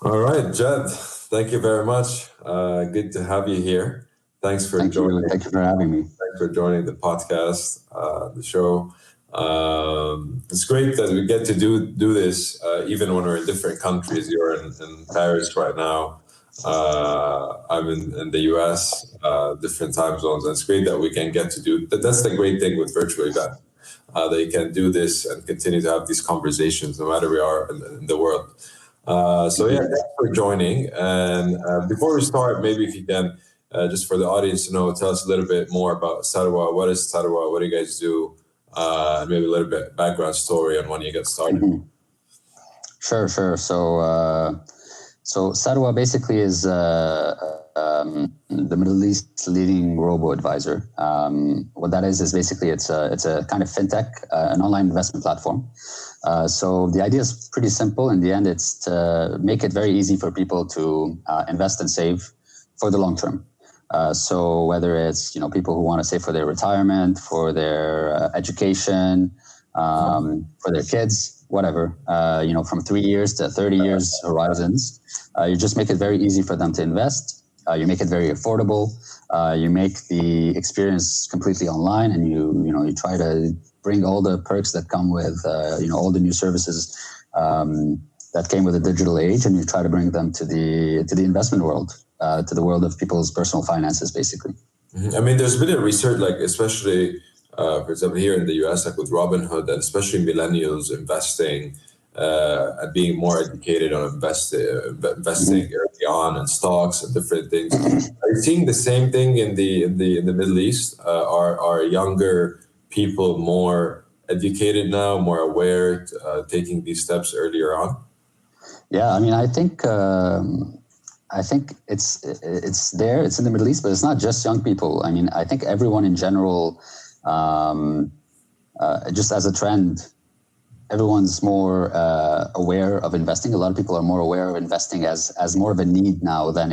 All right, Jad, thank you very much. Good to have you here. Thanks for joining. Thank you for having me. Thanks for joining the podcast, the show. It's great that we get to do this, even when we're in different countries. You're in Paris right now. I'm in the US, different time zones. And it's great that we can get to do that. That's the great thing with virtual event. They can do this and continue to have these conversations no matter where we are in the world. So yeah, thanks for joining. And before we start, maybe if you can, just for the audience to know, tell us a little bit more about Sarwa. What is Sarwa? What do you guys do? And maybe a little bit background story on when you got started. Sure. So Sarwa basically is the Middle East leading robo-adviser. What that is basically it's a kind of fintech, an online investment platform. So the idea is pretty simple. In the end, it's to make it very easy for people to invest and save for the long term. So whether it's people who want to save for their retirement, for their education, for their kids, whatever, from 3 years to 30 years horizons, you just make it very easy for them to invest. You make it very affordable. You make the experience completely online, and you try to bring all the perks that come with all the new services that came with the digital age, and you try to bring them to the investment world, to the world of people's personal finances, basically. Mm-hmm. I mean, there's been a research, like especially, for example, here in the US, like with Robinhood, and especially millennials investing and being more educated on investing early on in stocks and different things. Are you seeing the same thing in the Middle East? Are younger people more educated now, more aware, taking these steps earlier on? Yeah, I mean, I think it's there. It's in the Middle East, but it's not just young people. I mean, I think everyone in general, just as a trend, everyone's more aware of investing. A lot of people are more aware of investing as more of a need now than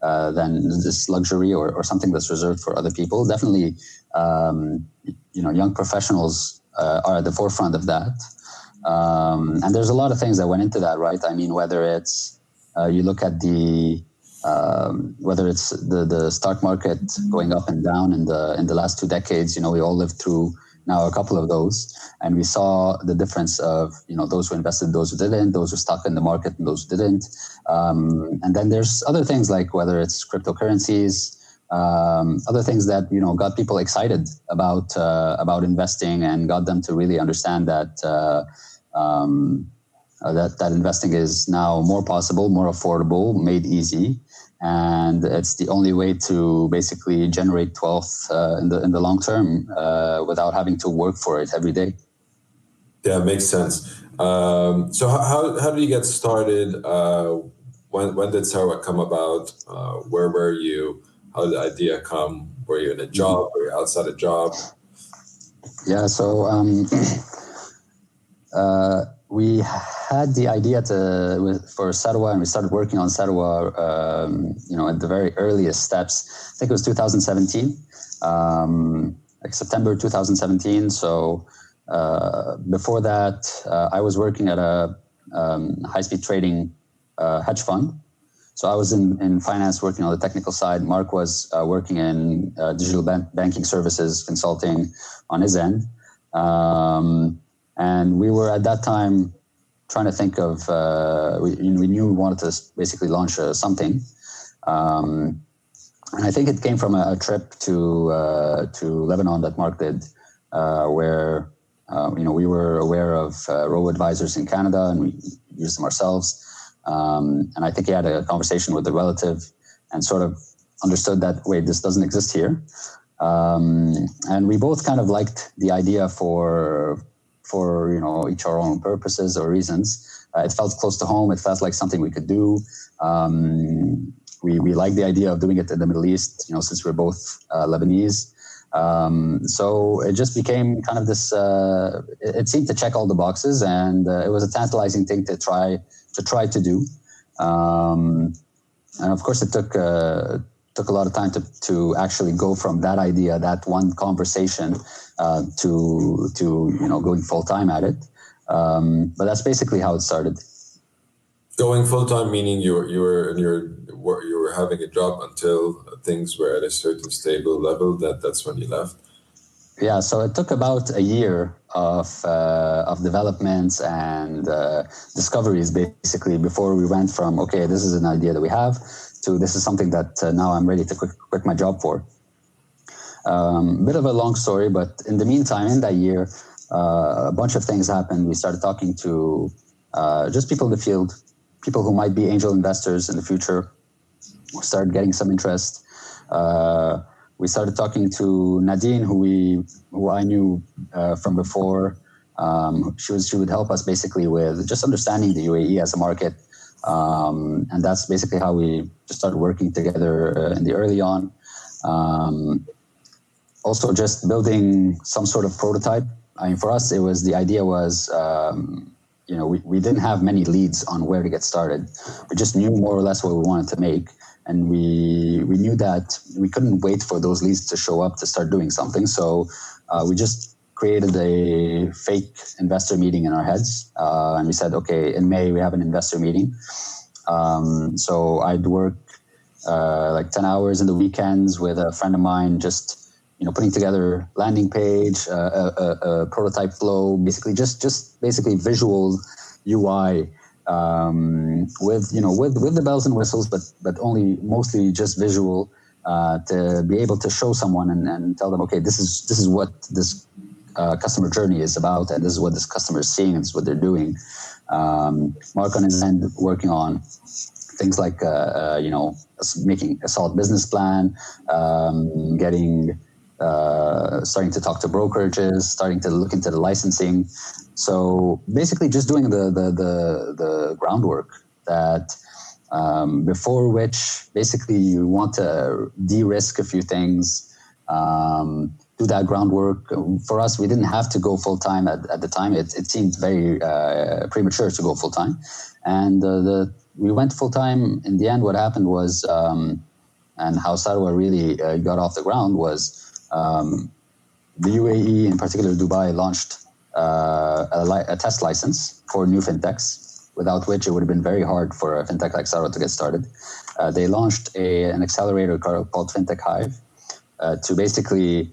than this luxury or something that's reserved for other people. Definitely, young professionals are at the forefront of that. And there's a lot of things that went into that, right? I mean, whether it's you look at whether it's the stock market going up and down in the last 2 decades, we all lived through now a couple of those, and we saw the difference of those who invested, those who didn't, those who stuck in the market, and those who didn't. And then there's other things like whether it's cryptocurrencies, other things that got people excited about investing and got them to really understand that that investing is now more possible, more affordable, made easy. And it's the only way to basically generate wealth in the long term without having to work for it every day. Yeah, makes sense. So how did you get started? When did Sarwa come about? Where were you? How did the idea come? Were you in a job? Were you outside a job? Yeah, so we had the idea for Sarwa, and we started working on Sarwa, at the very earliest steps. I think it was 2017, like September 2017. So before that, I was working at a high-speed trading hedge fund. So I was in finance, working on the technical side. Mark was working in digital banking services, consulting on his end. And we were at that time trying to think of, we knew we wanted to basically launch something. And I think it came from a trip to Lebanon that Mark did, where, we were aware of robo-advisers in Canada, and we used them ourselves. And I think he had a conversation with a relative and sort of understood that, wait, this doesn't exist here. And we both kind of liked the idea for each our own purposes or reasons. It felt close to home. It felt like something we could do. We liked the idea of doing it in the Middle East, since we're both Lebanese. So it just became kind of this, it seemed to check all the boxes, and it was a tantalizing thing to try to do. And of course it took a lot of time to actually go from that idea, that one conversation, to going full time at it. But that's basically how it started. Going full time meaning you were having a job until things were at a certain stable level. That's when you left. Yeah, so it took about a year of developments and discoveries, basically, before we went from, okay, this is an idea that we have, to this is something that now I'm ready to quit my job for. Bit of a long story, but in the meantime, in that year, a bunch of things happened. We started talking to just people in the field, people who might be angel investors in the future. We started getting some interest. We started talking to Nadine, who I knew from before. She would help us basically with just understanding the UAE as a market, and that's basically how we just started working together in the early on. Also, just building some sort of prototype. I mean, for us, the idea was, we didn't have many leads on where to get started. We just knew more or less what we wanted to make. And we knew that we couldn't wait for those leads to show up to start doing something. So we just created a fake investor meeting in our heads. And we said, okay, in May, we have an investor meeting. So I'd work like 10 hours in the weekends with a friend of mine, just putting together landing page, a prototype flow, basically just basically visual UI. With the bells and whistles, but only mostly just visual, to be able to show someone and tell them, okay, this is what this customer journey is about, and this is what this customer is seeing, and this is what they're doing. Mark on his end working on things like making a solid business plan, starting to talk to brokerages, starting to look into the licensing. So basically just doing the groundwork that before which basically you want to de-risk a few things, do that groundwork. For us, we didn't have to go full-time at the time. It seemed very premature to go full-time. And we went full-time. In the end, what happened was, and how Sarwa really got off the ground was, the UAE, in particular Dubai, launched a test license for new fintechs, without which it would have been very hard for a fintech like Sarwa to get started. They launched an accelerator called Fintech Hive to basically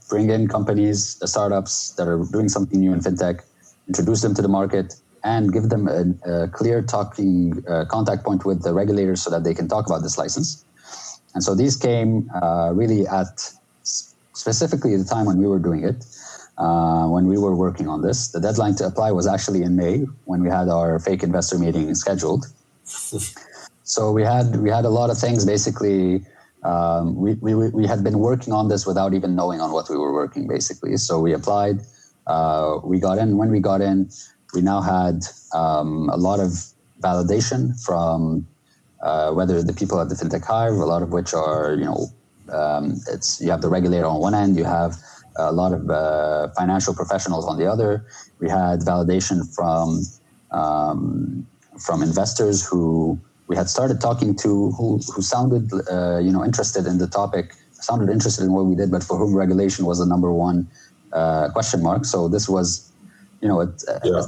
bring in companies, startups that are doing something new in fintech, introduce them to the market, and give them a clear talking contact point with the regulators so that they can talk about this license. And so these came really specifically at the time when we were doing it, when we were working on this. The deadline to apply was actually in May, when we had our fake investor meeting scheduled. So we had a lot of things. Basically, we had been working on this without even knowing on what we were working, basically. So we applied, we got in. When we got in, we now had a lot of validation from whether the people at the Fintech Hive, a lot of which are, you have the regulator on one end, you have a lot of financial professionals on the other. We had validation from investors who we had started talking to, who sounded interested in the topic, sounded interested in what we did, but for whom regulation was the number one question mark. So this was,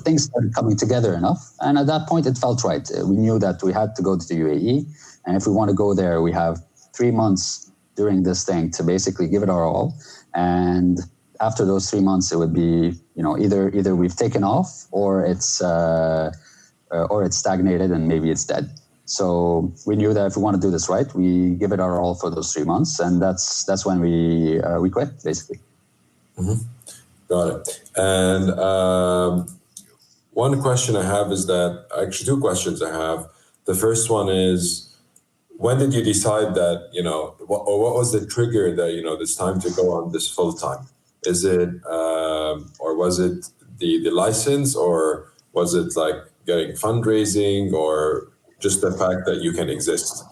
things started coming together enough, and at that point it felt right. We knew that we had to go to the UAE, and if we want to go there, we have 3 months during this thing to basically give it our all. And after those 3 months, it would be, either we've taken off or it's stagnated and maybe it's dead. So we knew that if we want to do this right, we give it our all for those 3 months, and that's when we quit, basically. Mm-hmm. Got it. And one question I have is that, actually 2 questions I have. The first one is, when did you decide that, what was the trigger that, it's time to go on this full time? Is it, or was it the license, or was it like getting fundraising, or just the fact that you can exist?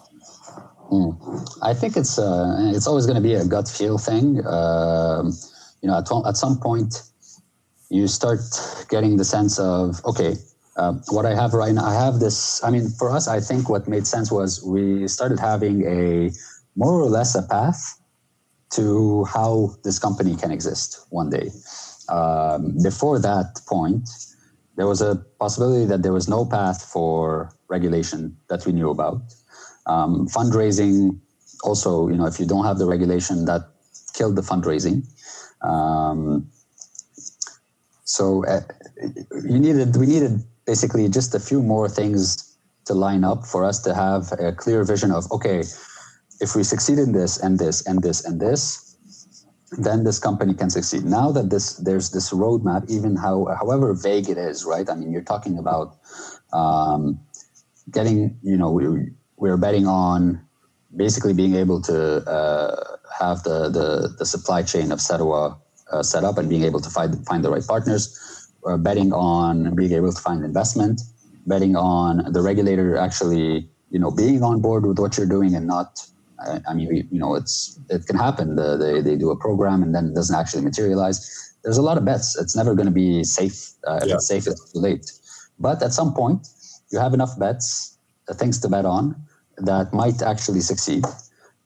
I think it's always going to be a gut feel thing. At some point, you start getting the sense of, okay, what I have right now, I have this. I mean, for us, I think what made sense was we started having a more or less a path to how this company can exist one day. Before that point, there was a possibility that there was no path for regulation that we knew about. Fundraising also, if you don't have the regulation, that killed the fundraising. We needed basically just a few more things to line up for us to have a clear vision of, okay, if we succeed in this and this and this and this, then this company can succeed. Now that there's this roadmap, even however vague it is, right? I mean, you're talking about getting, we're betting on basically being able to have the supply chain of Sarwa set up and being able to find the right partners, betting on being able to find investment, betting on the regulator actually, being on board with what you're doing and not, it can happen. They do a program and then it doesn't actually materialize. There's a lot of bets. It's never going to be safe. If it's safe, it's too late. But at some point, you have enough bets, things to bet on that might actually succeed.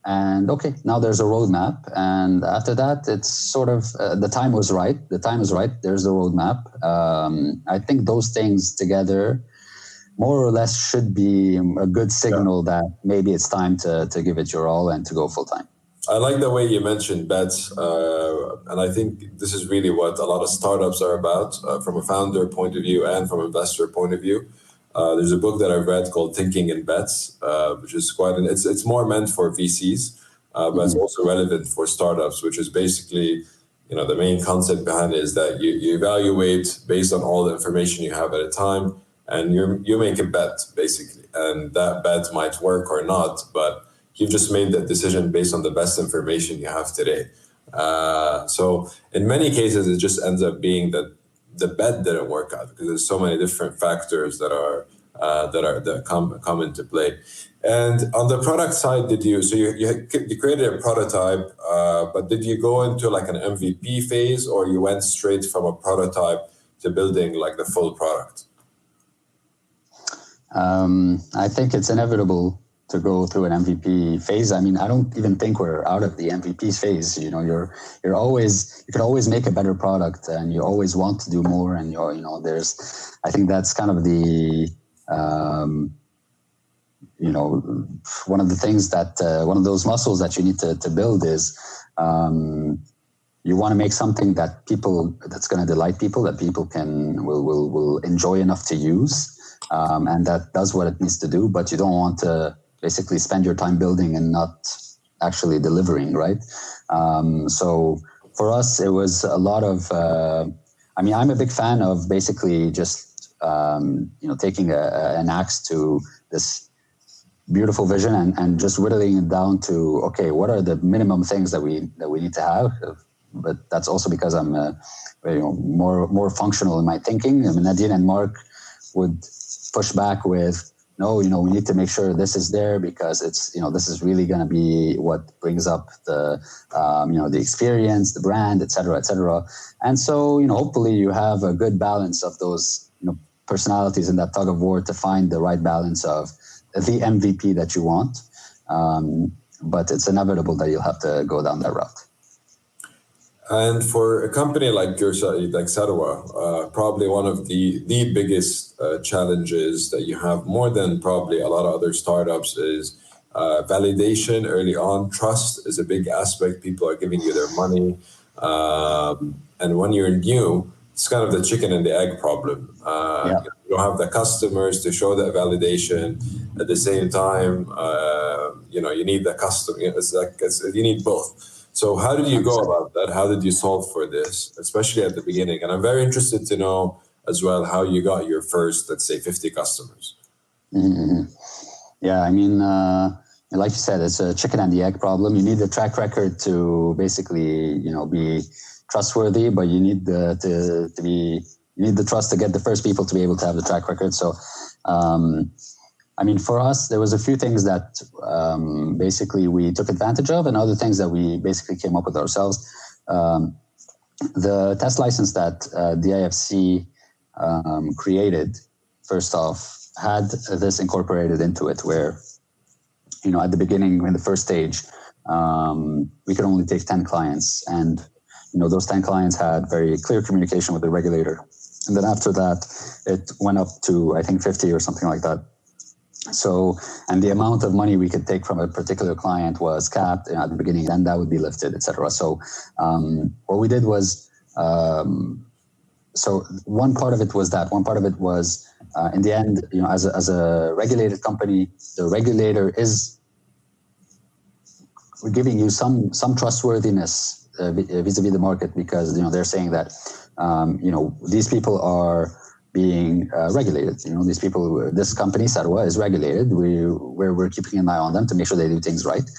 And okay, now there's a roadmap. And after that, it's sort of the time was right. The time is right. There's the roadmap. I think those things together more or less should be a good signal that maybe it's time to give it your all and to go full time. I like the way you mentioned bets. And I think this is really what a lot of startups are about, from a founder point of view and from an investor point of view. There's a book that I've read called Thinking in Bets, which is it's more meant for VCs, but it's also relevant for startups, which is basically, the main concept behind it is that you evaluate based on all the information you have at a time, and you make a bet, basically. And that bet might work or not, but you've just made that decision based on the best information you have today. So in many cases, it just ends up being that the bet didn't work out because there's so many different factors that come into play. And on the product side, you created a prototype, but did you go into like an MVP phase, or you went straight from a prototype to building like the full product? I think it's inevitable to go through an MVP phase. I mean, I don't even think we're out of the MVP phase. You can always make a better product, and you always want to do more. And I think that's kind of the, one of the things that, one of those muscles that you need to build is, you want to make something that's going to delight people, that people will enjoy enough to use. And that does what it needs to do, but you don't want to basically spend your time building and not actually delivering, right? So for us, it was a lot of, I'm a big fan of basically just, taking an axe to this beautiful vision and just whittling it down to, okay, what are the minimum things that we need to have? But that's also because I'm more functional in my thinking. I mean, Nadine and Mark would push back with, no, we need to make sure this is there because it's, this is really going to be what brings up the, the experience, the brand, et cetera, et cetera. And so, hopefully you have a good balance of those, personalities in that tug of war to find the right balance of the MVP that you want. But it's inevitable that you'll have to go down that route. And for a company like Sarwa, probably one of the biggest challenges that you have, more than probably a lot of other startups, is validation early on. Trust is a big aspect. People are giving you their money. And when you're new, it's kind of the chicken and the egg problem. You don't have the customers to show that validation. At the same time, you need the customer. You need both. So how did you go about that? How did you solve for this, especially at the beginning? And I'm very interested to know as well how you got your first, let's say, 50 customers. Mm-hmm. Yeah, I mean, like you said, it's a chicken and the egg problem. You need the track record to basically, be trustworthy, but you need the trust to get the first people to be able to have the track record. So, for us, there was a few things that basically we took advantage of and other things that we basically came up with ourselves. The test license that the IFC created, first off, had this incorporated into it where, at the beginning, in the first stage, we could only take 10 clients. And, those 10 clients had very clear communication with the regulator And then after that, it went up to, I think, 50 or something like that. So, and the amount of money we could take from a particular client was capped at the beginning, then that would be lifted, etc. So, what we did was, so one part of it was that. One part of it was, in the end, as a regulated company, the regulator is giving you some trustworthiness vis-a-vis the market, because they're saying that these people are being regulated. These people, this company Sarwa is regulated. We're keeping an eye on them to make sure they do things right.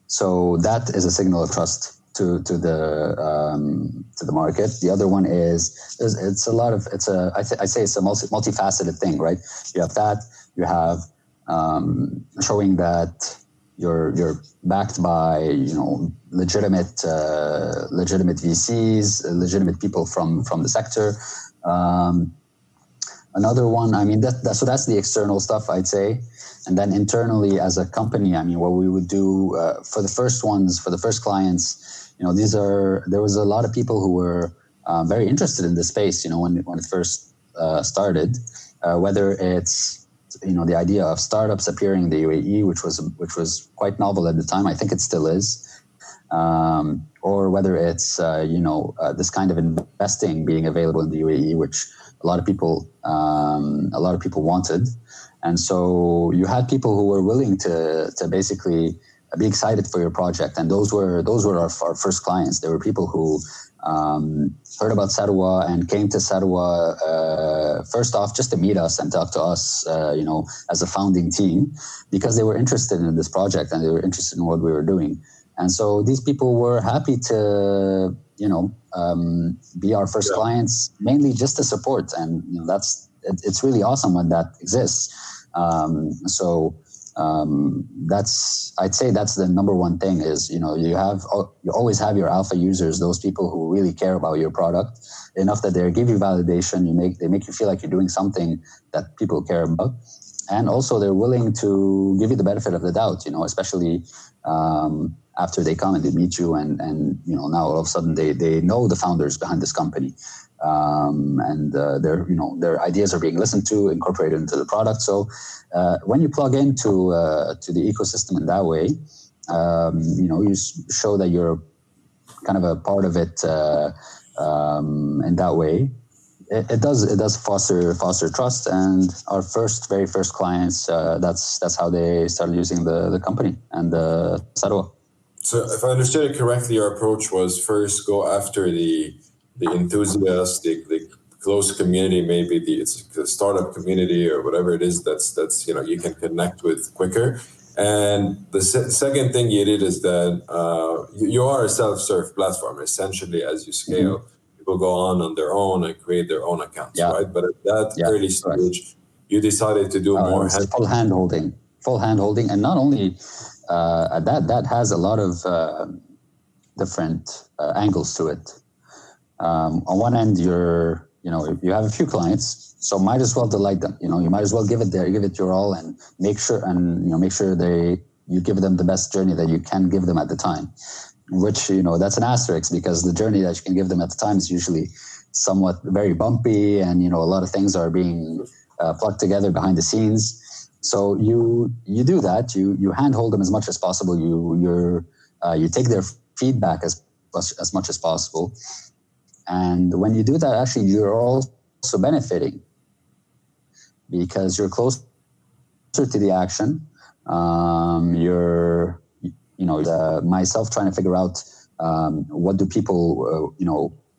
So that is a signal of trust to the market. The other one is it's a multifaceted thing, right? You have that. You have showing that you're backed by legitimate VCs, legitimate people from the sector. Another one, so that's the external stuff, I'd say. And then internally as a company, what we would do for the first ones, for the first clients, there was a lot of people who were very interested in this space, when it first started, whether it's the idea of startups appearing in the UAE, which was quite novel at the time. I think it still is. Or whether it's this kind of investing being available in the UAE, which a lot of people wanted. And so you had people who were willing to basically be excited for your project, and those were our first clients. There were people who heard about Sarwa and came to Sarwa first off just to meet us and talk to us, as a founding team, because they were interested in this project and they were interested in what we were doing. And so these people were happy to, be our first clients, mainly just to support. And it's really awesome when that exists. I'd say that's the number one thing is, you always have your alpha users, those people who really care about your product enough that they give you validation. They make you feel like you're doing something that people care about. And also they're willing to give you the benefit of the doubt, especially, after they come and they meet you and now all of a sudden they know the founders behind this company. And their ideas are being listened to, incorporated into the product. So when you plug into to the ecosystem in that way, you show that you're kind of a part of it in that way. It does foster trust. And our very first clients, that's how they started using the company and the Sarwa. So if I understood it correctly, your approach was first go after the enthusiasts, the close community, maybe it's the startup community or whatever it is that's you can connect with quicker. And the second thing you did is that you are a self-serve platform. Essentially, as you scale, people go on their own and create their own accounts, right? But at that early stage, you decided to do more full hand-holding, and not only that has a lot of different angles to it. On one end, you have a few clients, so might as well delight them. You might as well give it your all, and make sure you give them the best journey that you can give them at the time. Which that's an asterisk, because the journey that you can give them at the time is usually somewhat very bumpy, and a lot of things are being plugged together behind the scenes. So you do that. You handhold them as much as possible. You take their feedback as much as possible. And when you do that, actually, you're also benefiting, because you're closer to the action. You're, myself trying to figure out what do people,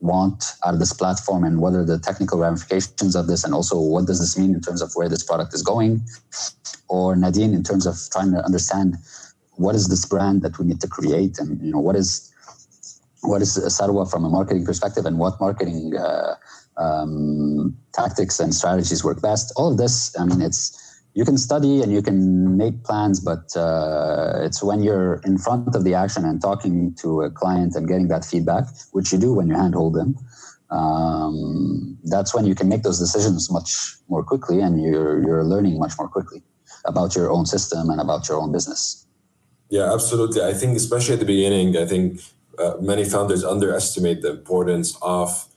want out of this platform, and what are the technical ramifications of this, and also what does this mean in terms of where this product is going, or Nadine in terms of trying to understand what is this brand that we need to create, and what is Sarwa from a marketing perspective, and what marketing tactics and strategies work best. All of this, you can study and you can make plans, but it's when you're in front of the action and talking to a client and getting that feedback, which you do when you handhold them, that's when you can make those decisions much more quickly, and you're learning much more quickly about your own system and about your own business. Yeah, absolutely. I think especially at the beginning, many founders underestimate the importance of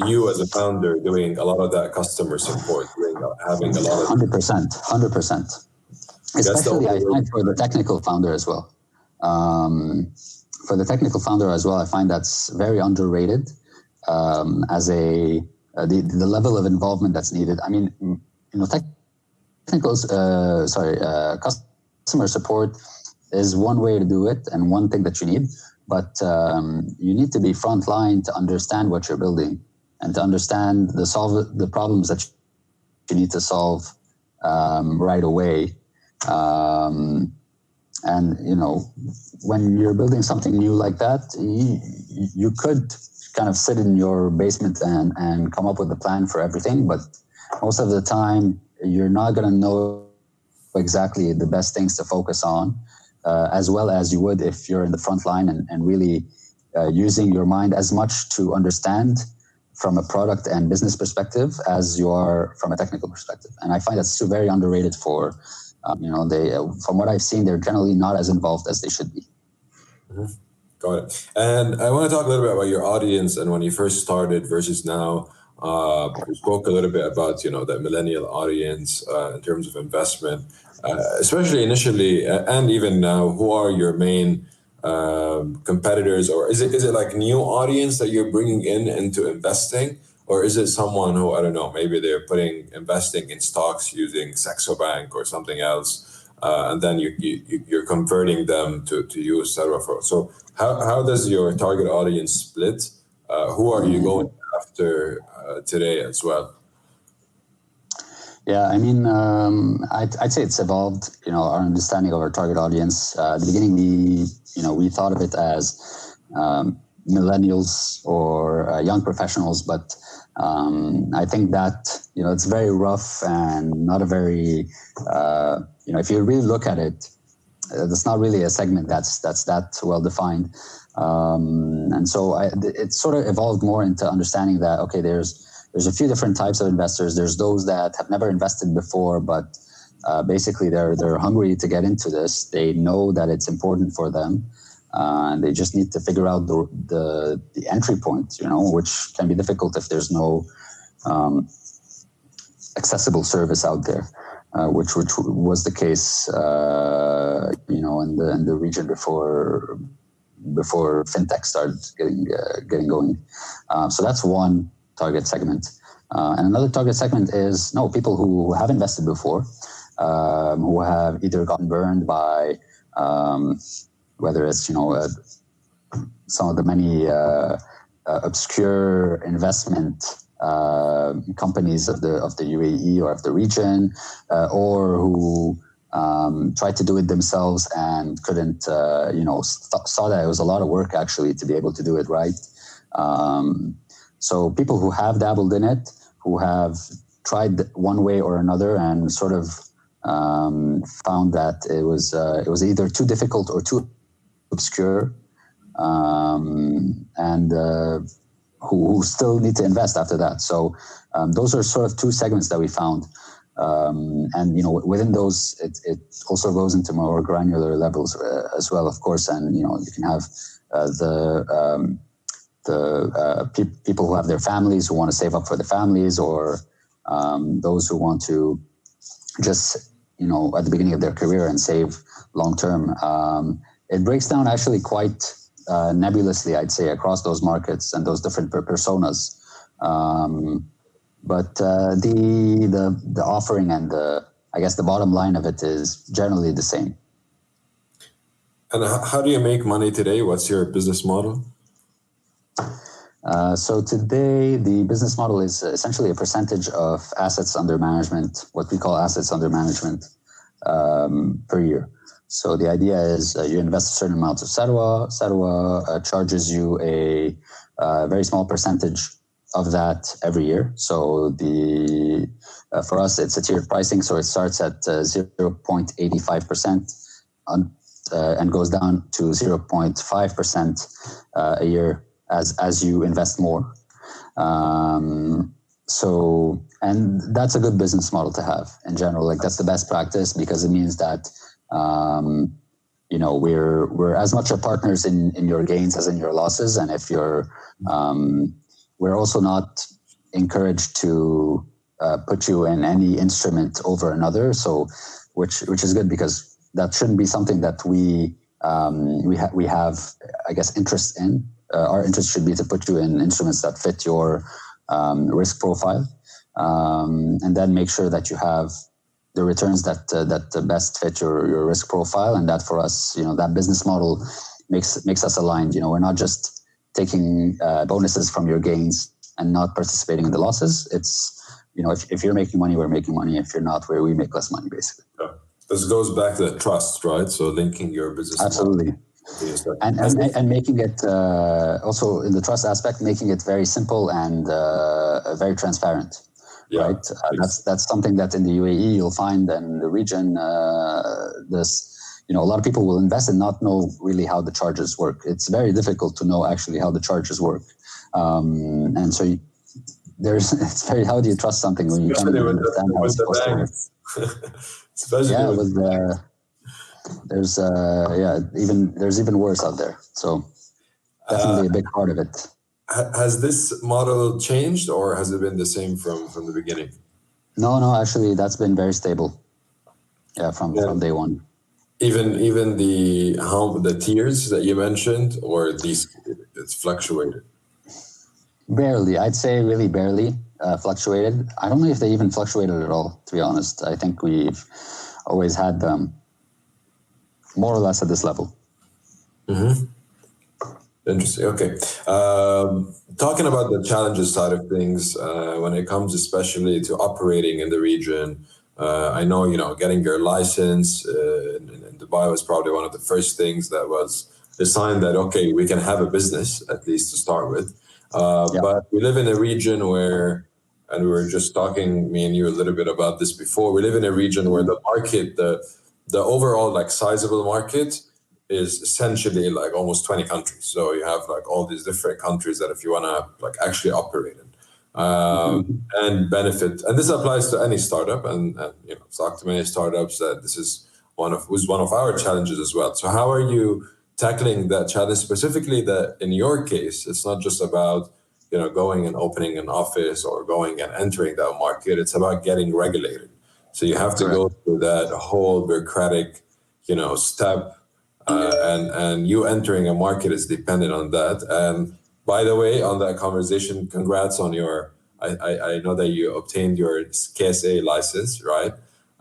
you as a founder doing a lot of that customer support, having a lot of 100%. Especially, I find for the technical founder as well. I find that's very underrated as the level of involvement that's needed. I mean, customer support is one way to do it and one thing that you need, but you need to be frontline to understand what you're building and to understand the problems that you need to solve right away. And when you're building something new like that, you could kind of sit in your basement and come up with a plan for everything, but most of the time you're not going to know exactly the best things to focus on, as well as you would if you're in the front line and really using your mind as much to understand from a product and business perspective as you are from a technical perspective. And I find that's very underrated for, from what I've seen, they're generally not as involved as they should be. Mm-hmm. Got it. And I want to talk a little bit about your audience and when you first started versus now. We spoke a little bit about, the millennial audience in terms of investment, especially initially and even now. Who are your main competitors, or is it like new audience that you're bringing into investing, or is it someone who, I don't know, maybe they're investing in stocks using Saxo Bank or something else, and then you're converting them to use Sarwa for. So how does your target audience split? Who are you going after today as well? Yeah, I mean, I'd say it's evolved. Our understanding of our target audience. At the beginning, we thought of it as millennials or young professionals, but I think that it's very rough and not a very if you really look at it, that's not really a segment that's that well defined. And so it sort of evolved more into understanding that, okay, there's a few different types of investors. There's those that have never invested before, but basically they're hungry to get into this. They know that it's important for them, and they just need to figure out the entry point, which can be difficult if there's no accessible service out there, which was the case, in the region before fintech started getting going. So that's one target segment. And another target segment is people who have invested before, who have either gotten burned by whether it's some of the many obscure investment companies of the UAE or of the region, or who tried to do it themselves and couldn't, saw that it was a lot of work actually to be able to do it right. So people who have dabbled in it, who have tried one way or another and sort of found that it was either too difficult or too obscure, and who still need to invest after that. So those are sort of two segments that we found. And within those, it also goes into more granular levels as well, of course. And you can have people who have their families who want to save up for the families, or those who want to just at the beginning of their career and save long term. It breaks down actually quite nebulously, I'd say, across those markets and those different personas. But the offering and I guess the bottom line of it is generally the same. And how do you make money today? What's your business model? So today the business model is essentially a percentage of assets under management, what we call assets under management, per year. So the idea is you invest a certain amount of Sarwa. Sarwa charges you a very small percentage of that every year. So for us, it's a tiered pricing. So it starts at 0.85% and goes down to 0.5% a year as you invest more. And that's a good business model to have in general. Like that's the best practice, because it means that we're as much your partners in your gains as in your losses. And if you're we're also not encouraged to put you in any instrument over another. So, which is good, because that shouldn't be something that we have, I guess, interest in. Our interest should be to put you in instruments that fit your risk profile, and then make sure that you have the returns that best fit your risk profile. And that, for us, that business model makes us aligned. We're not just taking bonuses from your gains and not participating in the losses. It's, if you're making money, we're making money. If you're not, we make less money, basically. Yeah. This goes back to the trust, right? So linking your business absolutely model. And making it also, in the trust aspect, making it very simple and very transparent. Yeah, right. That's something that in the UAE you'll find, and in the region, a lot of people will invest and not know really how the charges work. It's very difficult to know actually how the charges work, and so it's very, how do you trust something when you can't even understand how it's supposed to work? Especially there's even worse out there. So definitely a big part of it. Has this model changed, or has it been the same from the beginning? No, actually that's been very stable. Yeah, from day one. Even the tiers that you mentioned, or it's fluctuated? Barely, I'd say really barely fluctuated. I don't know if they even fluctuated at all, to be honest. I think we've always had them more or less at this level. Mm-hmm. Interesting. Okay. Talking about the challenges side of things, when it comes especially to operating in the region, I know, getting your license in Dubai was probably one of the first things that was a sign that, okay, we can have a business, at least to start with. But we live in a region where, and we were just talking, me and you, a little bit about this before, we live in a region where the market, the overall sizable market is essentially almost 20 countries. So you have all these different countries that if you want to actually operate in and benefit, and this applies to any startup, and talk to many startups that this is one of our challenges as well. So how are you tackling that challenge specifically, that in your case, it's not just about, going and opening an office or going and entering that market, it's about getting regulated. So you have to go through that whole bureaucratic, step, and you entering a market is dependent on that. And by the way, on that conversation, congrats on I know that you obtained your KSA license, right?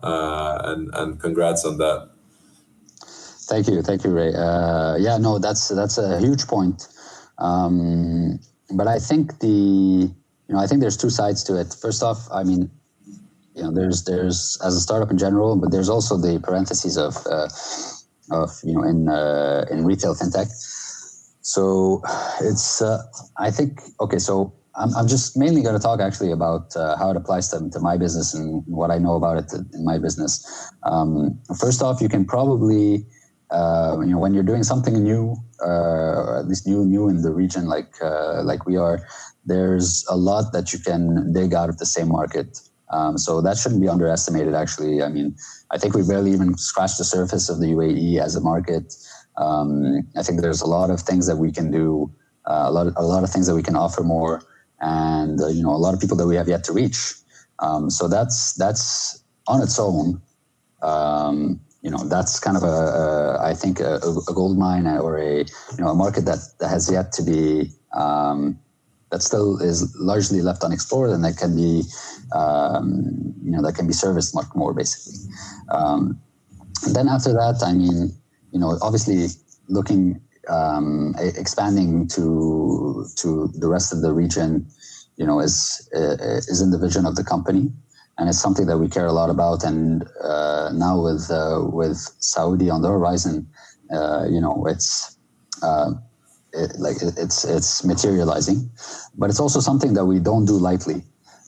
And congrats on that. Thank you, Ray. That's a huge point. But I think I think there's two sides to it. First off, I mean, there's as a startup in general, but there's also the parentheses of in retail fintech. So it's I think, okay, so I'm just mainly going to talk actually about how it applies to my business and what I know about it in my business. First off, you can probably when you're doing something new, or at least new in the region, like we are, there's a lot that you can dig out of the same market. So that shouldn't be underestimated, actually. I mean, I think we barely even scratched the surface of the UAE as a market. I think there's a lot of things that we can do, a lot of things that we can offer more, and a lot of people that we have yet to reach. So that's on its own. That's kind of I think a gold mine, or a market that has yet to be, that still is largely left unexplored, and that can be that can be serviced much more, basically. Then after that, I mean, obviously looking, expanding to the rest of the region, is in the vision of the company. And it's something that we care a lot about. And now with Saudi on the horizon, it's materializing. But it's also something that we don't do lightly.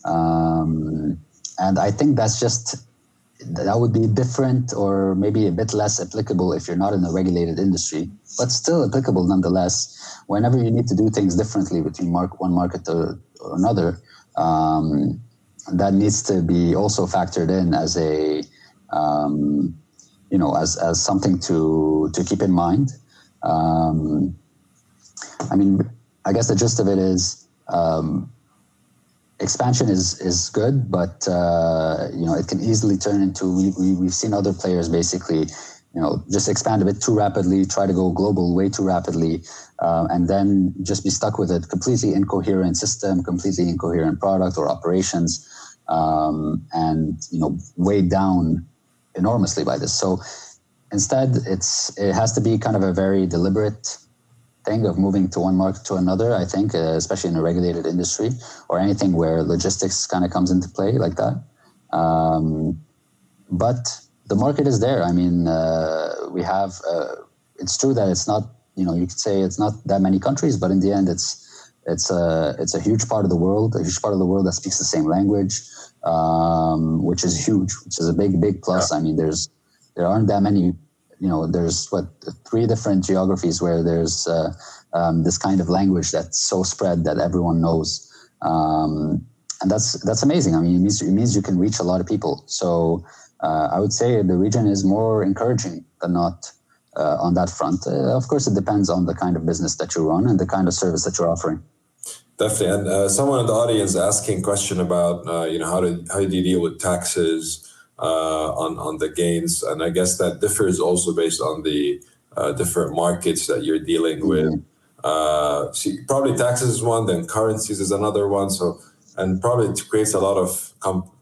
And I think that would be different, or maybe a bit less applicable if you're not in a regulated industry, but still applicable nonetheless. Whenever you need to do things differently between one market or another, that needs to be also factored in as a, as something to keep in mind. I mean, I guess the gist of it is, expansion is good, but it can easily turn into, we've seen other players basically, just expand a bit too rapidly, try to go global way too rapidly, and then just be stuck with a completely incoherent system, completely incoherent product or operations, and weighed down enormously by this. So instead, it has to be kind of a very deliberate thing of moving to one market to another, I think, especially in a regulated industry or anything where logistics kind of comes into play like that. But the market is there. I mean, we have, it's true that it's not, you could say it's not that many countries, but in the end, it's a huge part of the world, that speaks the same language, which is huge, which is a big plus. Yeah. I mean, there aren't that many, there's 3 different geographies where there's this kind of language that's so spread that everyone knows. And that's amazing. I mean, it means you can reach a lot of people. So I would say the region is more encouraging than not on that front. Of course, it depends on the kind of business that you run and the kind of service that you're offering. Definitely. And someone in the audience asking a question about, how do you deal with taxes on the gains? And I guess that differs also based on the different markets that you're dealing with. So probably taxes is one, then currencies is another one. So, and probably it creates a lot of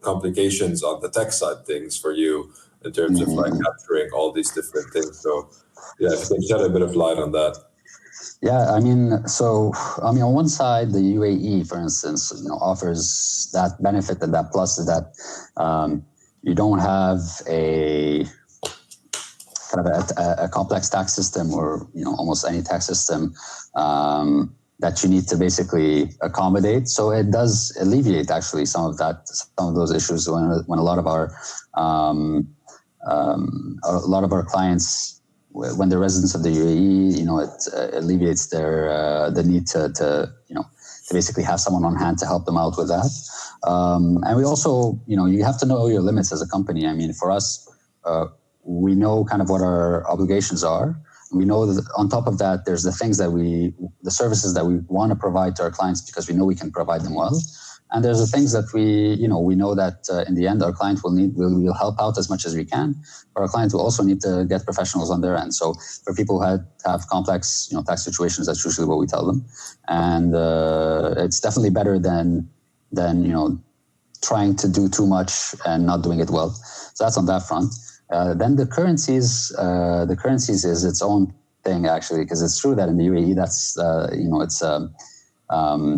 complications on the tech side things for you in terms of like capturing all these different things. So yeah, if you can shed a bit of light on that. Yeah, I mean, on one side, the UAE, for instance, offers that benefit and that plus is that you don't have a kind of a complex tax system or almost any tax system that you need to basically accommodate. So it does alleviate actually some of those issues when a lot of our clients, when they're residents of the UAE, it alleviates the need to basically have someone on hand to help them out with that. And we also, you have to know your limits as a company. I mean, for us, we know kind of what our obligations are. We know that on top of that, there's the services that we want to provide to our clients because we know we can provide them well. And there's the things that we know that in the end, our client will help out as much as we can. But our client will also need to get professionals on their end. So for people who have complex, tax situations, that's usually what we tell them. And it's definitely better than trying to do too much and not doing it well. So that's on that front. Then the currencies is its own thing actually, because it's true that in the UAE, that's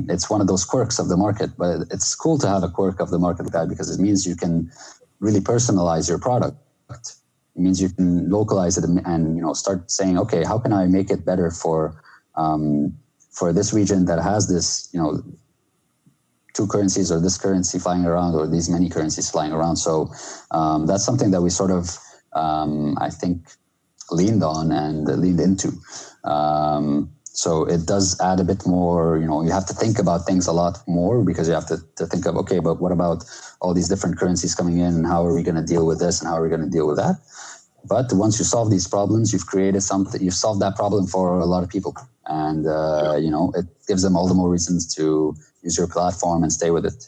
it's one of those quirks of the market, but it's cool to have a quirk of the market like that because it means you can really personalize your product. It means you can localize it and start saying, okay, how can I make it better for this region that has this, 2 currencies or this currency flying around or these many currencies flying around. So that's something that we sort of, I think, leaned on and leaned into. So it does add a bit more, you have to think about things a lot more because you have to think of, okay, but what about all these different currencies coming in and how are we going to deal with this and how are we going to deal with that? But once you solve these problems, you've created something, you've solved that problem for a lot of people. And, it gives them all the more reasons to use your platform and stay with it.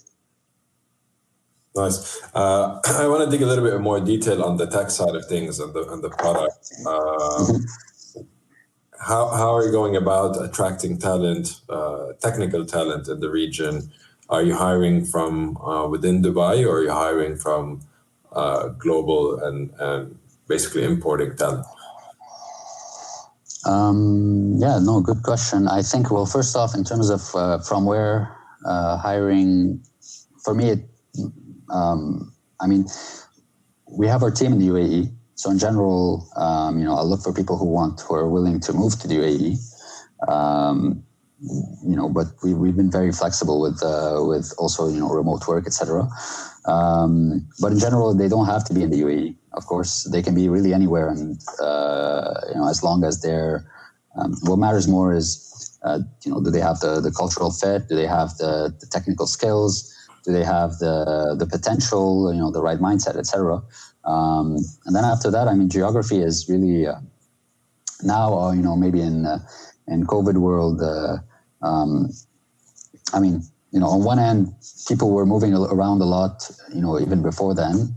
Nice. I want to dig a little bit more detail on the tech side of things and the product. How are you going about attracting talent, technical talent in the region? Are you hiring from within Dubai or are you hiring from global and basically importing talent? Good question. I think, well, first off, in terms of from where hiring, for me, we have our team in the UAE. So in general, I'll look for people who are willing to move to the UAE. But we've been very flexible with also, remote work, etc. But in general, they don't have to be in the UAE. Of course, they can be really anywhere. And, as long as they're, what matters more is, do they have the cultural fit? Do they have the technical skills? Do they have the potential, the right mindset, etc.? And then after that, geography is really now, maybe in COVID world, I mean, on one end, people were moving around a lot, even before then,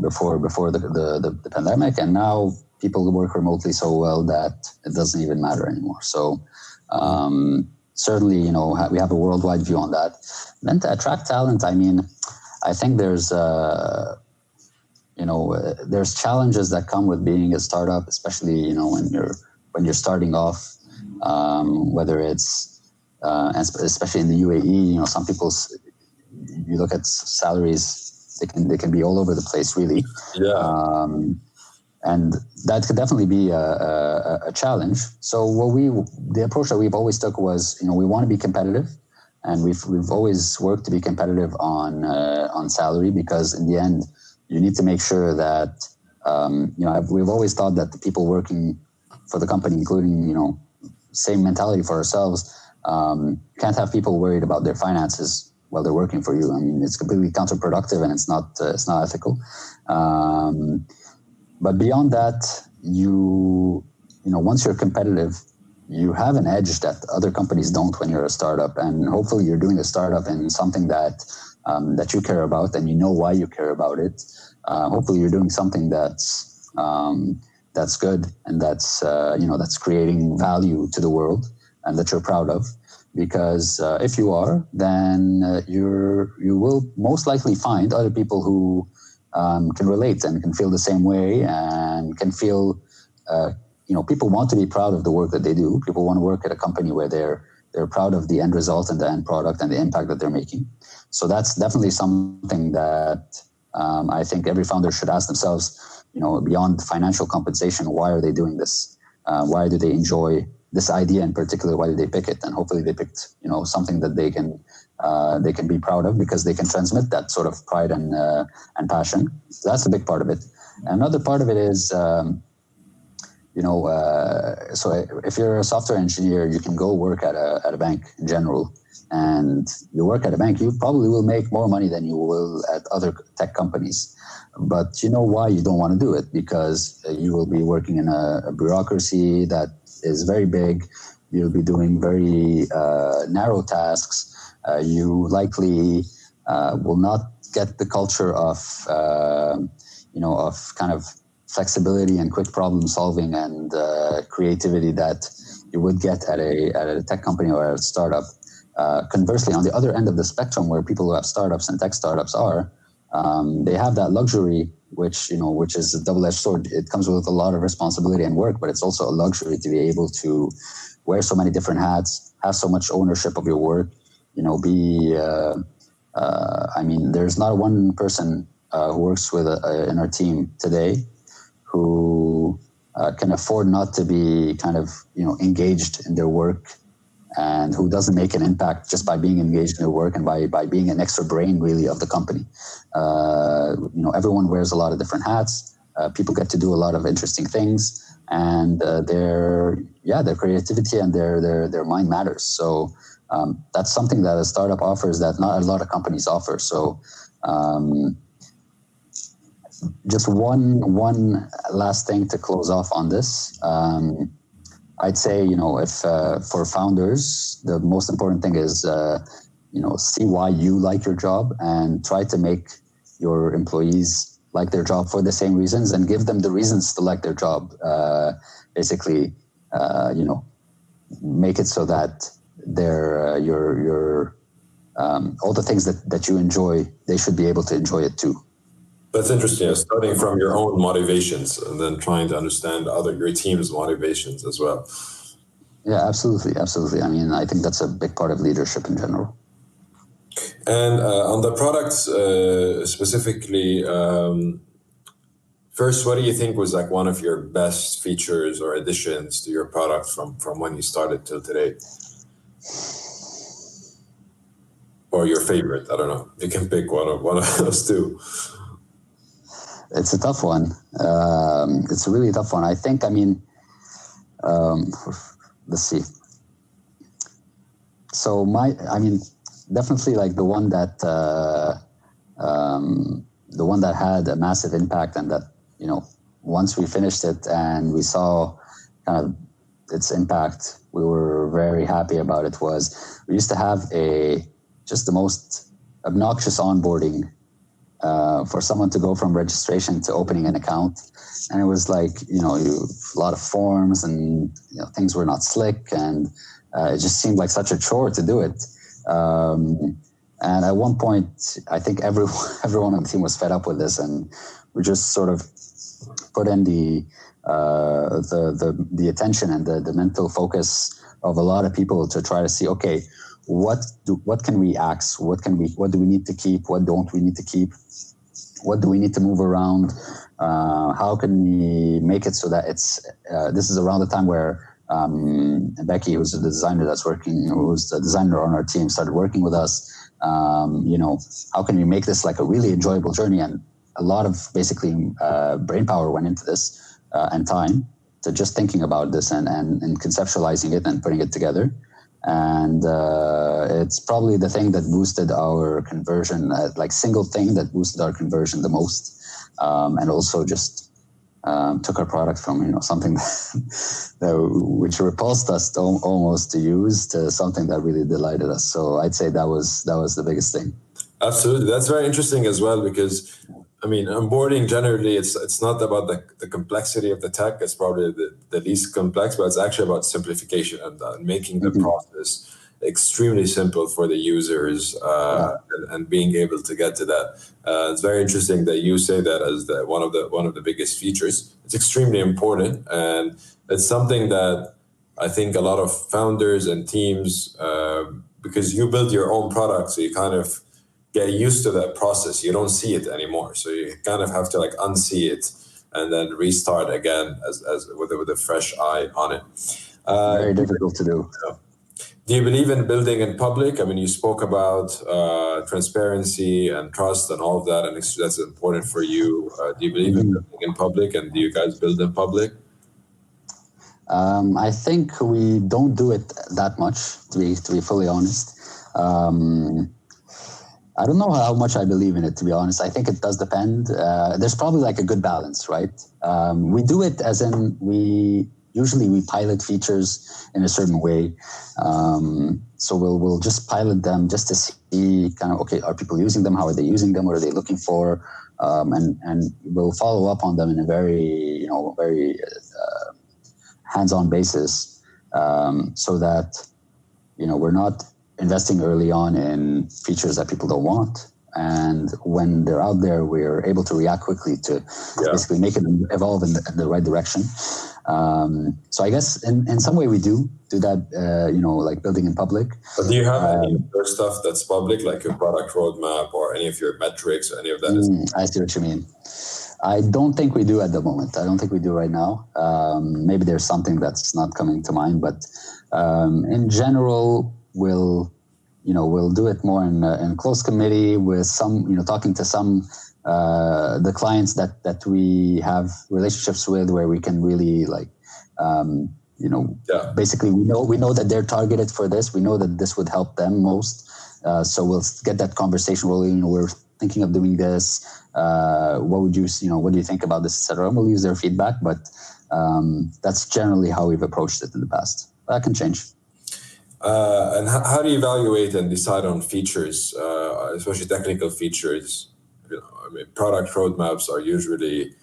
before the pandemic, and now people work remotely so well that it doesn't even matter anymore. So certainly, we have a worldwide view on that. Then to attract talent, I mean, I think there's challenges that come with being a startup, especially when you're starting off, whether it's especially in the UAE, some people's, you look at salaries, they can be all over the place, really. Yeah. And that could definitely be a challenge. So the approach that we've always took was, we want to be competitive, and we've always worked to be competitive on salary, because in the end, you need to make sure that we've always thought that the people working for the company, including same mentality for ourselves, can't have people worried about their finances while they're working for you. I mean, it's completely counterproductive, and it's not ethical. But beyond that, once you're competitive, you have an edge that other companies don't when you're a startup. And hopefully you're doing a startup in something that you care about, and you know why you care about it. Hopefully you're doing something that's good, and that's creating value to the world, and that you're proud of. Because if you are, then you will most likely find other people who can relate and can feel the same way, and can feel, people want to be proud of the work that they do. People want to work at a company where they're proud of the end result and the end product and the impact that they're making. So that's definitely something that I think every founder should ask themselves, beyond financial compensation, why are they doing this? Why do they enjoy this idea in particular? Why did they pick it? And hopefully they picked, something that they can be proud of, because they can transmit that sort of pride and passion. So that's a big part of it. Another part of it is, so if you're a software engineer, you can go work at a bank in general, and you work at a bank, you probably will make more money than you will at other tech companies. But you know why you don't want to do it? Because you will be working in a bureaucracy that is very big. You'll be doing very narrow tasks. You likely will not get the culture of kind of flexibility and quick problem solving and creativity that you would get at a tech company or a startup. Conversely, on the other end of the spectrum, where people who have startups and tech startups are, they have that luxury, which is a double-edged sword. It comes with a lot of responsibility and work, but it's also a luxury to be able to wear so many different hats, have so much ownership of your work. There's not one person who works in our team today who can afford not to be kind of engaged in their work, and who doesn't make an impact just by being engaged in their work and by being an extra brain, really, of the company. Everyone wears a lot of different hats. People get to do a lot of interesting things, and their creativity and their mind matters. So that's something that a startup offers that not a lot of companies offer. So just one last thing to close off on this. I'd say, if for founders, the most important thing is, see why you like your job, and try to make your employees like their job for the same reasons, and give them the reasons to like their job. Basically, make it so that they're all the things that you enjoy, they should be able to enjoy it too. That's interesting. Starting from your own motivations and then trying to understand your team's motivations as well. Yeah, absolutely. I mean, I think that's a big part of leadership in general. And on the products specifically, first, what do you think was like one of your best features or additions to your product from when you started till today? Or your favorite? I don't know. You can pick one of those two. It's a tough one. It's a really tough one. I think, let's see. So definitely like the one that had a massive impact, and that, once we finished it and we saw kind of its impact, we were very happy about it, was we used to have just the most obnoxious onboarding for someone to go from registration to opening an account. And it was like, a lot of forms, and things were not slick, and it just seemed like such a chore to do it. And at one point, I think everyone on the team was fed up with this, and we just sort of put in the attention and the mental focus of a lot of people to try to see, okay, what can we axe? What do we need to keep? What don't we need to keep? What do we need to move around? How can we make it so that this is around the time where Becky, who's the designer who's the designer on our team, started working with us. How can we make this like a really enjoyable journey? And a lot of basically brain power went into this and time to just thinking about this and conceptualizing it and putting it together. And it's probably the thing that boosted our conversion, single thing that boosted our conversion the most, and also just took our product from something which repulsed us almost to use to something that really delighted us. So I'd say that was the biggest thing. Absolutely, that's very interesting as well, because onboarding generally, it's not about the complexity of the tech. It's probably the least complex, but it's actually about simplification and making the process extremely simple for the users, and being able to get to that. It's very interesting that you say that as one of the biggest features. It's extremely important, and it's something that I think a lot of founders and teams, because you build your own product, so you kind of get used to that process. You don't see it anymore, so you kind of have to unsee it and then restart again as with a fresh eye on it. Very difficult to do. Do you believe in building in public? You spoke about transparency and trust and all of that, and that's important for you. Do you believe in building in public, and do you guys build in public? I think we don't do it that much, to be fully honest. I don't know how much I believe in it, to be honest. I think it does depend. There's probably a good balance, right? We do it as in we pilot features in a certain way. So we'll just pilot them just to see okay, are people using them? How are they using them? What are they looking for? And we'll follow up on them in a very hands-on basis, so that we're not investing early on in features that people don't want, and when they're out there, we're able to react quickly to basically make it evolve in the right direction. So I guess in some way we do that, building in public. But do you have any of your stuff that's public, like your product roadmap or any of your metrics, or any of that? I see what you mean. I don't think we do at the moment. I don't think we do right now. Maybe there's something that's not coming to mind, but in general, we'll do it more in close committee with some, talking to some the clients that we have relationships with, where we can really basically we know that they're targeted for this. We know that this would help them most. So we'll get that conversation rolling. We're thinking of doing this. What do you think about this, etc. And we'll use their feedback, but that's generally how we've approached it in the past. That can change. And how do you evaluate and decide on features, especially technical features? Product roadmaps are usually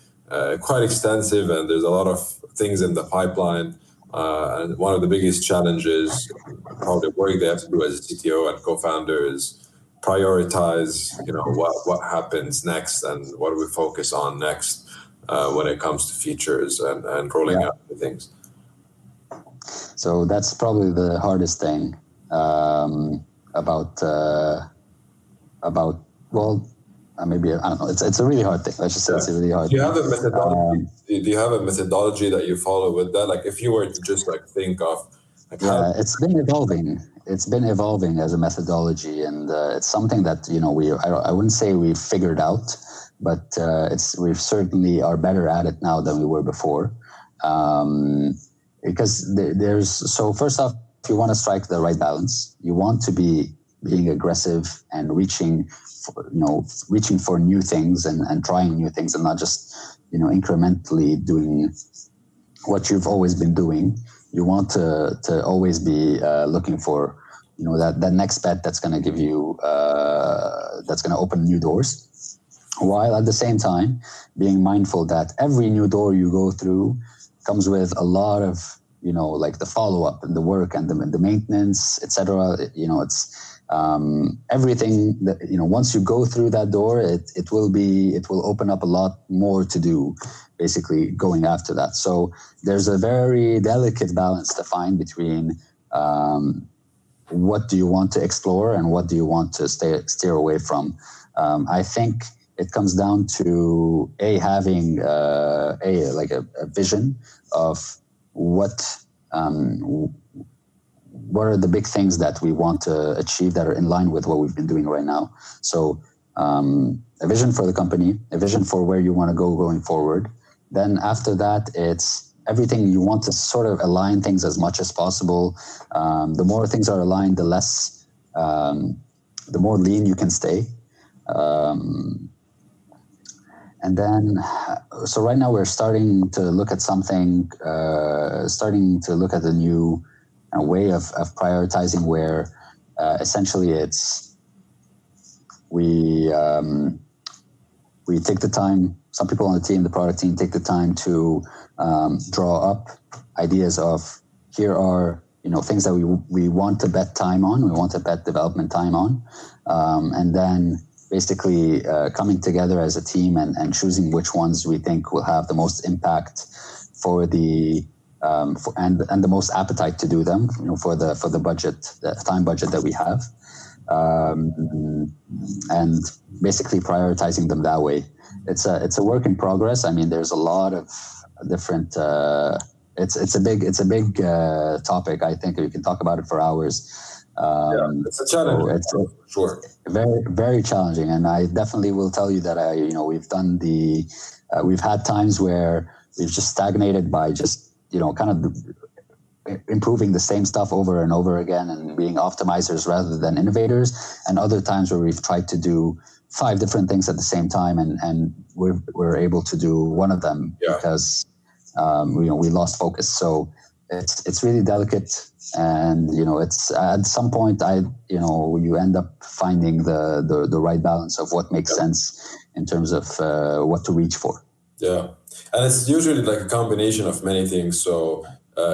quite extensive, and there's a lot of things in the pipeline. And one of the biggest challenges, probably work they have to do as a CTO and co-founder, is prioritize. What happens next, and what do we focus on next when it comes to features and rolling out the things. So that's probably the hardest thing maybe I don't know. It's a really hard thing. Let's just say it's a really hard. Do you have a methodology? Do you have a methodology that you follow with that? Like, if you were to just think of, it's been evolving. It's been evolving as a methodology, and it's something that I wouldn't say we've figured out, but we certainly are better at it now than we were before. Because so first off, if you want to strike the right balance, you want to be being aggressive and reaching for new things and trying new things, and not just incrementally doing what you've always been doing. you want to always be looking for, that next bet that's going to give you, that's going to open new doors, while at the same time being mindful that every new door you go through comes with a lot of, like the follow-up and the work and the maintenance, etc. It's everything that, once you go through that door, it will open up a lot more to do, basically going after that. So there's a very delicate balance to find between what do you want to explore and what do you want to steer away from. I think it comes down to having a vision of what are the big things that we want to achieve that are in line with what we've been doing right now. So a vision for the company, a vision for where you want to go going forward. Then after that, it's everything you want to sort of align things as much as possible. The more things are aligned, the more lean you can stay. And then, so right now we're starting to look at something, starting to look at a new way of prioritizing where essentially it's, we take the time, some people on the team, the product team, take the time to draw up ideas of, here are, things that we want to bet time on, we want to bet development time on, and then basically coming together as a team and choosing which ones we think will have the most impact for the and the most appetite to do them, for the budget, the time budget that we have, and basically prioritizing them that way. It's a work in progress. I mean, there's a lot of different. It's a big topic. I think we can talk about it for hours. It's a challenge. So sure. Very, very challenging, and I definitely will tell you that we've had times where we've just stagnated by just kind of improving the same stuff over and over again and being optimizers rather than innovators, and other times where we've tried to do 5 different things at the same time and we're able to do one of them because we lost focus. So it's really delicate, and it's at some point you end up finding the right balance of what makes sense in terms of what to reach for. Yeah, and it's usually like a combination of many things. So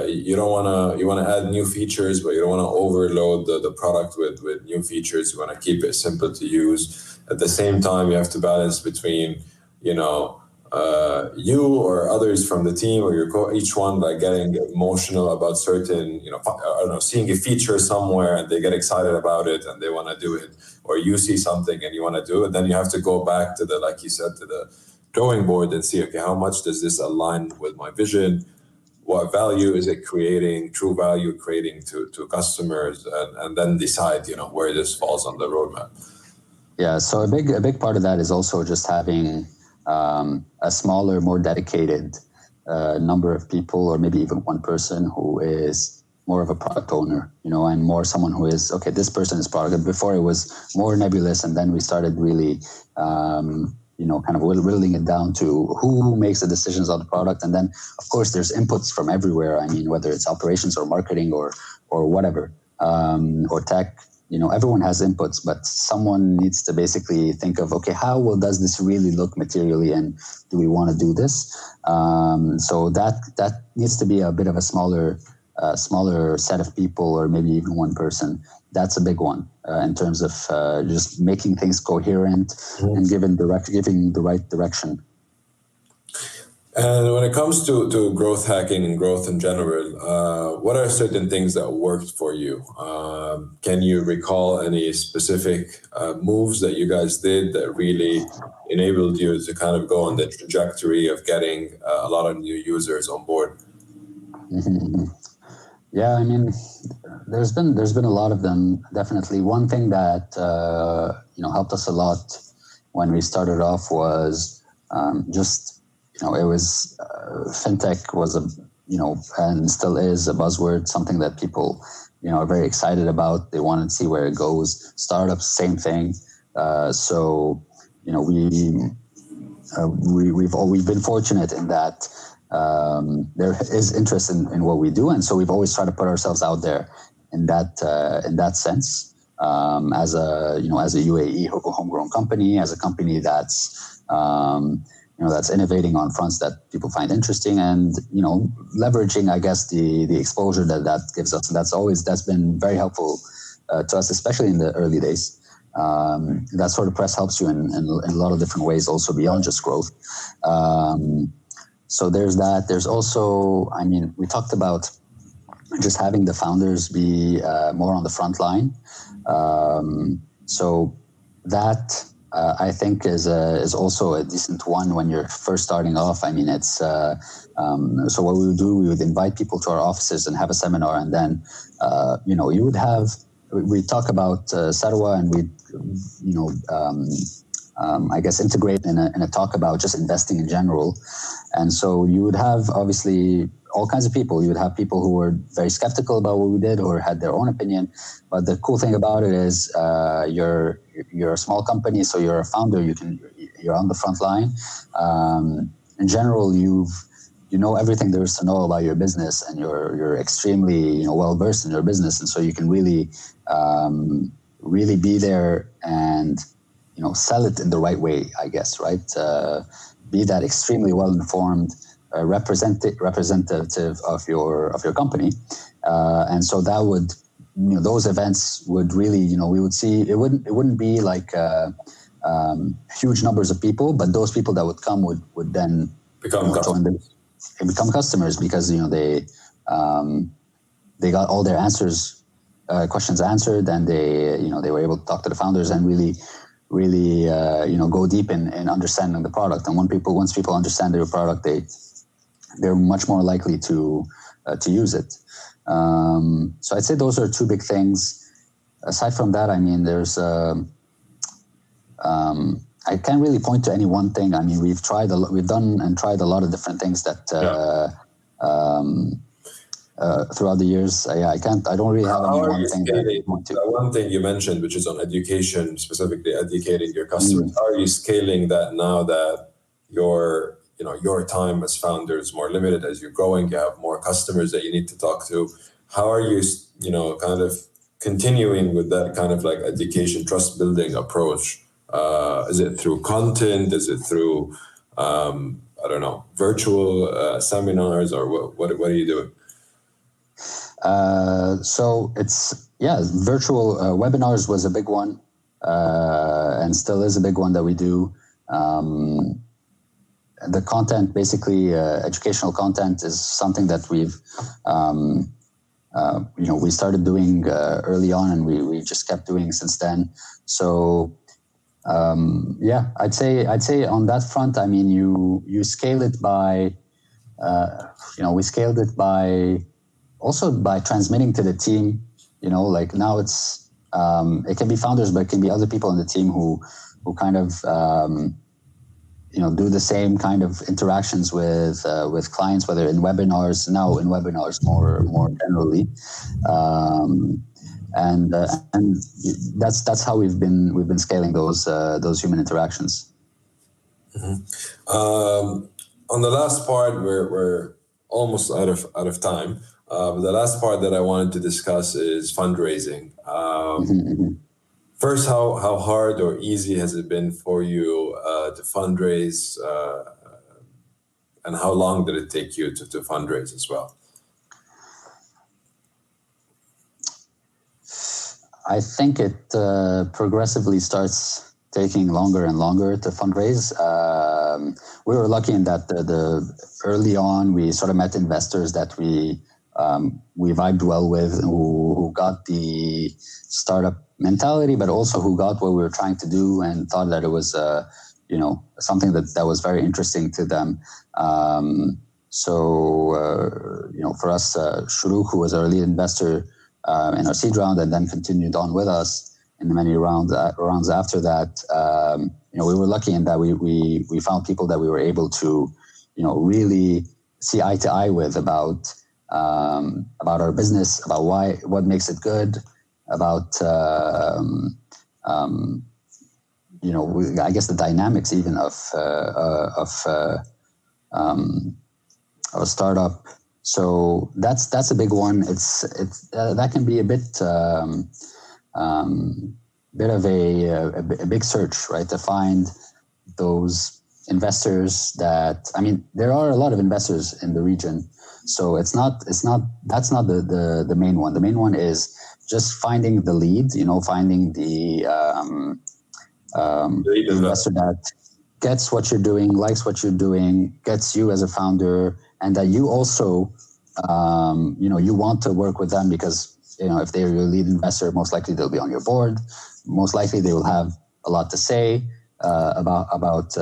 you want to add new features, but you don't want to overload the product with new features. You want to keep it simple to use. At the same time, you have to balance between you or others from the team, or each one like getting emotional about certain, seeing a feature somewhere and they get excited about it and they want to do it, or you see something and you want to do it. Then you have to go back to like you said, to the drawing board and see, okay, how much does this align with my vision? What value is it creating, true value creating to customers, and then decide, where this falls on the roadmap. Yeah, so a big part of that is also just having a smaller, more dedicated number of people, or maybe even one person who is more of a product owner, and more someone who is, okay, this person is product. Before it was more nebulous, and then we started really, kind of whittling it down to who makes the decisions on the product. And then, of course, there's inputs from everywhere. I mean, whether it's operations or marketing or whatever, or tech. Everyone has inputs, but someone needs to basically think of, okay, how does this really look materially, and do we want to do this? So that needs to be a bit of a smaller set of people, or maybe even one person. That's a big one in terms of just making things coherent and giving the right direction. And when it comes to growth hacking and growth in general, what are certain things that worked for you? Can you recall any specific moves that you guys did that really enabled you to kind of go on the trajectory of getting a lot of new users on board? Mm-hmm. Yeah, I mean, there's been a lot of them, definitely. One thing that helped us a lot when we started off was it was fintech was and still is a buzzword, something that people are very excited about. They want to see where it goes. Startups, same thing. So we've been fortunate in that there is interest in what we do, and so we've always tried to put ourselves out there in that sense, as a UAE homegrown company, as a company that's that's innovating on fronts that people find interesting, and leveraging, I guess, the exposure that gives us. That's been very helpful to us, especially in the early days. That sort of press helps you in a lot of different ways, also beyond just growth. So there's that. There's also, we talked about just having the founders be more on the front line. So that I think is also a decent one when you're first starting off. It's so what we would do, we would invite people to our offices and have a seminar, and then you would have, we talk about Sarwa, and we I guess integrate in a talk about just investing in general. And so you would have obviously all kinds of people. You would have people who were very skeptical about what we did or had their own opinion. But the cool thing about it is you're a small company, so you're a founder. You're on the front line. In general, you know everything there is to know about your business, and you're extremely well versed in your business, and so you can really be there and sell it in the right way, I guess, right? Be that extremely well informed representative of your company, and so that would those events would really we would see it wouldn't be like huge numbers of people, but those people that would come would then join them and become customers, because they got all their questions answered, and they were able to talk to the founders and really go deep in understanding the product. And once people understand their product, they're much more likely to use it. So I'd say those are two big things. Aside from that, there's I can't really point to any one thing. We've done and tried a lot of different things that throughout the years. I don't really have any one thing that I point to. One thing you mentioned, which is on education, specifically educating your customers. How are you scaling that now that your time as founder is more limited? As you're growing, you have more customers that you need to talk to. How are you, kind of continuing with that kind of like education, trust building approach? Is it through content? Is it through, virtual seminars, or what are you doing? So it's, virtual webinars was a big one, and still is a big one that we do. The content, basically, educational content is something that we've, we started doing early on, and we just kept doing since then. So, I'd say on that front, you scale it by, we scaled it by transmitting to the team, like now it's, it can be founders, but it can be other people on the team who kind of, do the same kind of interactions with clients, whether in webinars more generally. And that's how we've been scaling those human interactions. Mm-hmm. On the last part, we're almost out of time. The last part that I wanted to discuss is fundraising. First, how hard or easy has it been for you to fundraise, and how long did it take you to fundraise as well? I think it progressively starts taking longer and longer to fundraise. We were lucky in that the early on we sort of met investors that we vibed well with, who got the startup mentality, but also who got what we were trying to do and thought that it was something that was very interesting to them. For us, Shuruk, who was our lead investor in our seed round, and then continued on with us in the many rounds after that. We were lucky in that we found people that we were able to, really see eye to eye with about our business, about what makes it good, about I guess the dynamics even of a startup. So that's a big one. It's that can be a bit of a big search, right, to find those investors that, I mean, there are a lot of investors in the region, so that's not the main one. The main one is just finding the lead, finding the investor that gets what you're doing, likes what you're doing, gets you as a founder, and that you also, you want to work with them because, if they're your lead investor, most likely they'll be on your board. Most likely they will have a lot to say about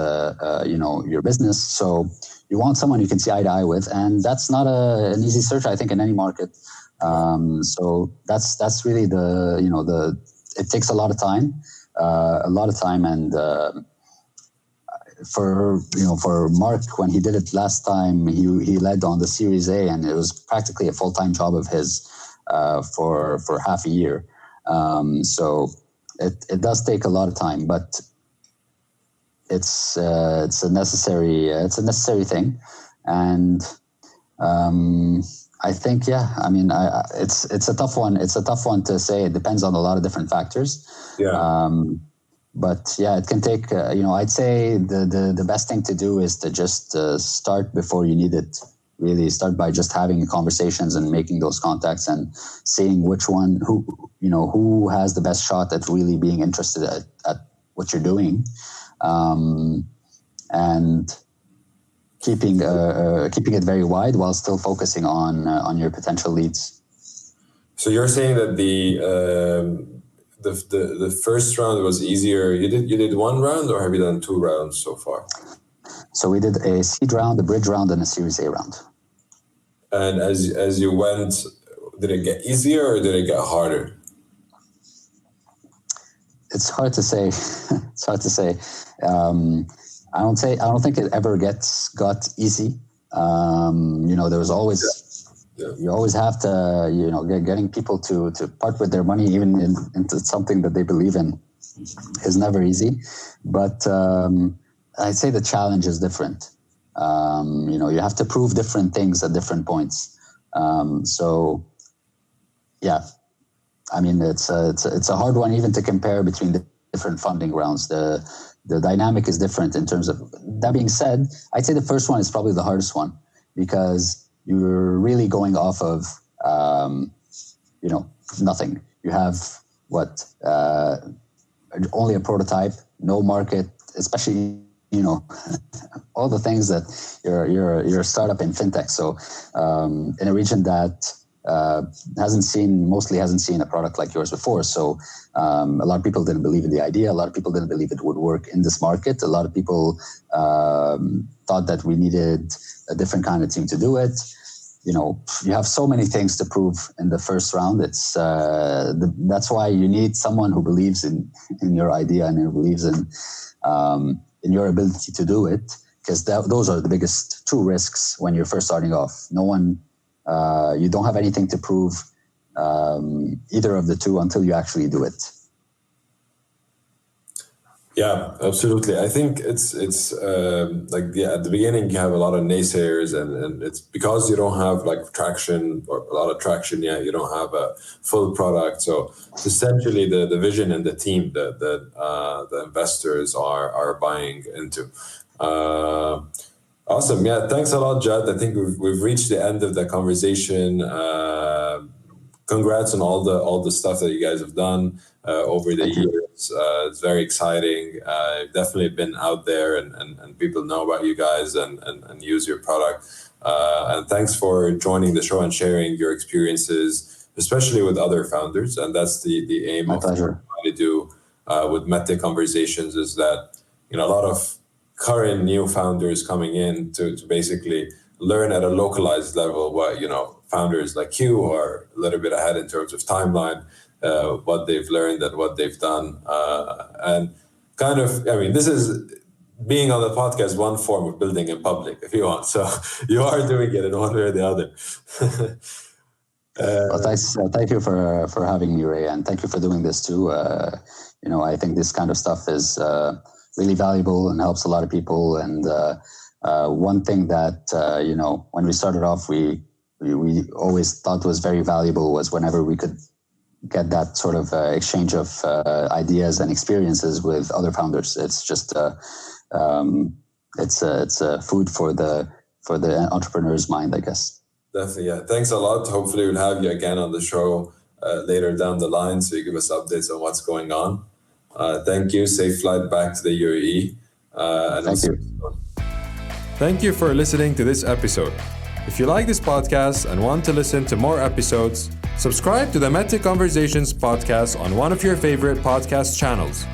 your business. So you want someone you can see eye to eye with, and that's not an easy search, I think, in any market. So that's really it takes a lot of time, and for Mark, when he did it last time, he led on the Series A, and it was practically a full-time job of his for half a year. So it does take a lot of time, but it's a necessary thing, and I think it's a tough one. It's a tough one to say. It depends on a lot of different factors. Yeah. But yeah, it can take. I'd say the best thing to do is to just start before you need it. Really, start by just having conversations and making those contacts and seeing which one who has the best shot at really being interested at what you're doing, and keeping it very wide while still focusing on your potential leads. So you're saying that the first round was easier. You did one round, or have you done two rounds so far? So we did a seed round, a bridge round, and a Series A round. And as you went, did it get easier or did it get harder? It's hard to say. It's hard to say. I don't think it ever got easy. There's always. Yeah. You always have to, getting people to part with their money, even into something that they believe in, is never easy. But I'd say the challenge is different. You have to prove different things at different points. So, yeah, I mean, it's a hard one even to compare between the different funding rounds. The dynamic is different in terms of. That being said, I'd say the first one is probably the hardest one because you're really going off of, nothing. You have only a prototype, no market, especially, all the things that you're a startup in fintech. So in a region that mostly hasn't seen a product like yours before. So a lot of people didn't believe in the idea. A lot of people didn't believe it would work in this market. A lot of people thought that we needed a different kind of team to do it. You have so many things to prove in the first round. It's that's why you need someone who believes in your idea and who believes in your ability to do it, because those are the biggest two risks when you're first starting off. No one, you don't have anything to prove either of the two until you actually do it. Yeah, absolutely. I think it's at the beginning you have a lot of naysayers, and it's because you don't have traction or a lot of traction yet. You don't have a full product, so essentially the vision and the team that the investors are buying into. Awesome. Yeah, thanks a lot, Jad. I think we've reached the end of the conversation. Congrats on all the stuff that you guys have done over the years. It's very exciting. Definitely been out there, and people know about you guys and use your product. And thanks for joining the show and sharing your experiences, especially with other founders. And that's the aim of what we're trying to do with Maté Conversations, is that a lot of current new founders coming in to basically learn at a localized level what founders like you are a little bit ahead in terms of timeline, what they've learned and what they've done, and kind of, this is being on the podcast, one form of building in public, if you want. So you are doing it in one way or the other. Well, thank you for having me, Ray, and thank you for doing this too. I think this kind of stuff is really valuable and helps a lot of people, and One thing that, when we started off, we always thought was very valuable was whenever we could get that sort of exchange of ideas and experiences with other founders. It's just it's food for the entrepreneur's mind, I guess. Definitely, yeah. Thanks a lot. Hopefully, we'll have you again on the show later down the line, so you give us updates on what's going on. Thank you. Safe flight back to the UAE. Thank you. Thank you for listening to this episode. If you like this podcast and want to listen to more episodes, subscribe to the Maté Conversations podcast on one of your favorite podcast channels.